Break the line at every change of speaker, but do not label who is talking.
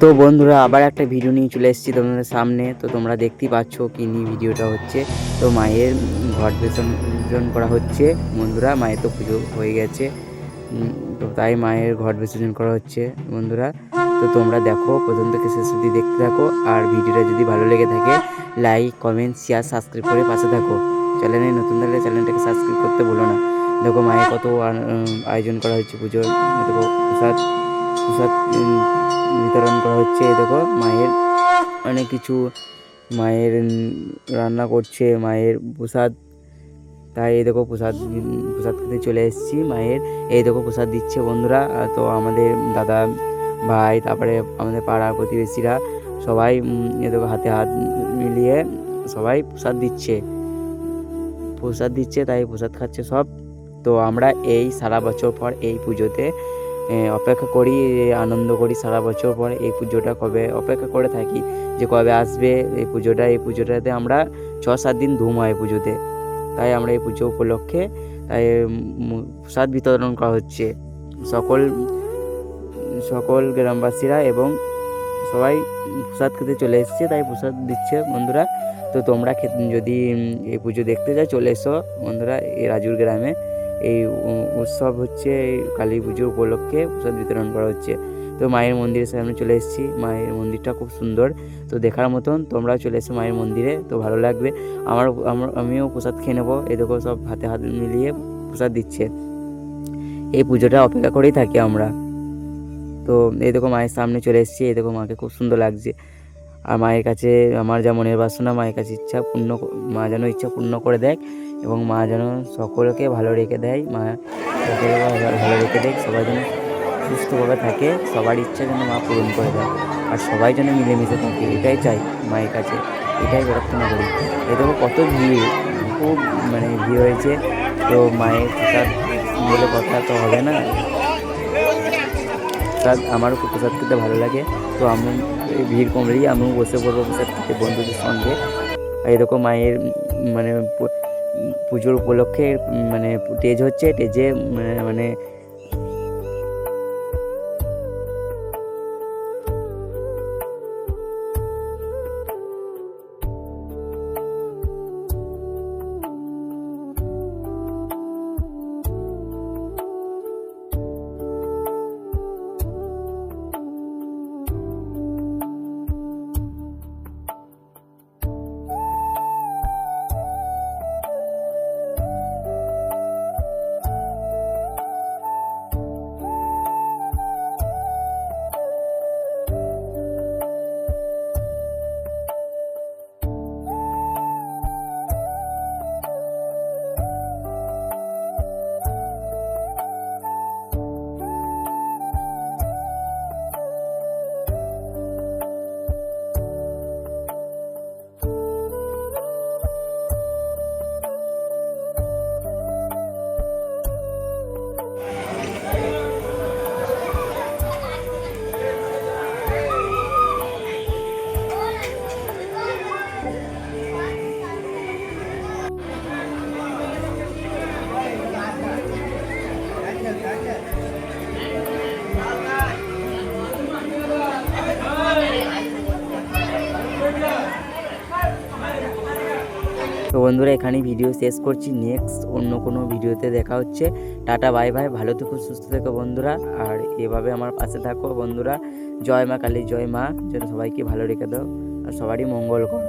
তো বন্ধুরা আবার একটা ভিডিও নিয়ে চলে এসেছি তোমাদের সামনে। তো তোমরা দেখতেই পাচ্ছ কি নিয়ে ভিডিওটা হচ্ছে। তো মায়ের ঘট বিসর্জন করা হচ্ছে বন্ধুরা। মায়ের তো পুজো হয়ে গেছে, তো তাই মায়ের ঘট বিসর্জন করা হচ্ছে বন্ধুরা। তো তোমরা দেখো, প্রথম থেকে শেষ অবধি দেখতে থাকো। আর ভিডিওটা যদি ভালো লেগে থাকে লাইক, কমেন্ট, শেয়ার, সাবস্ক্রাইব করে পাশে থাকো। চ্যানেলে নতুন থাকলে চ্যানেলটাকে সাবস্ক্রাইব করতে ভুলো না। দেখো মায়ের কত আয়োজন করা হচ্ছে পুজোর। দেখো প্রসাদ প্রসাদ বিতরণ করা হচ্ছে। দেখো মায়ের অনেক কিছু, মায়ের রান্না করছে মায়ের প্রসাদ। তাই এই দেখো প্রসাদ প্রসাদ খেতে চলে এসেছি মায়ের। এই দেখো প্রসাদ দিচ্ছে বন্ধুরা। তো আমাদের দাদা ভাই, তারপরে আমাদের পাড়া প্রতিবেশীরা সবাই এ দেখো হাতে হাত মিলিয়ে সবাই প্রসাদ দিচ্ছে, তাই প্রসাদ খাচ্ছে সব। তো আমরা এই সারা বছর পর এই পুজোতে অপেক্ষা করি, আনন্দ করি। সারা বছর পর এই পুজোটা কবে অপেক্ষা করে থাকি যে কবে আসবে এই পুজোটা। এই পুজোটাতে আমরা 6-7 দিন ধুম হয় পুজোতে। তাই আমরা এই পুজো উপলক্ষে তাই প্রসাদ বিতরণ করা হচ্ছে সকল সকল গ্রামবাসীরা, এবং সবাই প্রসাদ খেতে চলে এসেছে, তাই প্রসাদ দিচ্ছে বন্ধুরা। তো তোমরা যদি এই পুজো দেখতে যাও চলে এসো বন্ধুরা। এই রাজুর গ্রামে এই উৎসব হচ্ছে, এই কালী পুজো উপলক্ষে প্রসাদ বিতরণ করা হচ্ছে। তো মায়ের মন্দিরের সামনে চলে এসেছি। মায়ের মন্দিরটা খুব সুন্দর, তো দেখার মতন। তোমরাও চলে এসো মায়ের মন্দিরে, তো ভালো লাগবে। আমিও প্রসাদ খেয়ে নেবো। এই দেখো সব হাতে হাত মিলিয়ে প্রসাদ দিচ্ছে। এই পুজোটা অপেক্ষা করেই থাকি আমরা। তো এই দেখো মায়ের সামনে চলে এসেছি। এই দেখো মাকে খুব সুন্দর লাগছে। আর মায়ের কাছে আমার যা মনের বাসনা, মায়ের কাছে মা যেন ইচ্ছা পূর্ণ করে দেয়, এবং মা যেন সকলকে ভালো রেখে দেয়। মা সকলকে ভালো রেখে দেয়, সবাই যেন সুস্থভাবে থাকে, সবার ইচ্ছা যেন মা পূরণ করে দেয়, আর সবাই যেন মিলেমিশে থাকে, এটাই চাই মায়ের কাছে, এটাই প্রার্থনা করি। এই দেখো কত ভিড়, খুব ভিড় হয়েছে। তো মায়ের প্রসাদ বলে কথা তো হবে না। প্রসাদ আমারও খুব প্রসাদ খেতে ভালো লাগে। তো আমি ভিড় কমলেই আমিও বসে পড়বো প্রসাদ খেতে বন্ধুদের সঙ্গে। এরকম মায়ের পুজোর উপলক্ষে স্টেজ হচ্ছে, স্টেজে মানে তো বন্ধুরা এখানেই ভিডিও শেষ করছি। নেক্সট অন্য কোনো ভিডিওতে দেখা হচ্ছে। Tata, bye bye. ভালো থেকো, সুস্থ থেকো বন্ধুরা, আর এভাবে আমার পাশে থাকো বন্ধুরা। জয় মা কালী, জয় মা, যেন সবাইকে ভালো রেখে দাও আর সবারই মঙ্গল করো।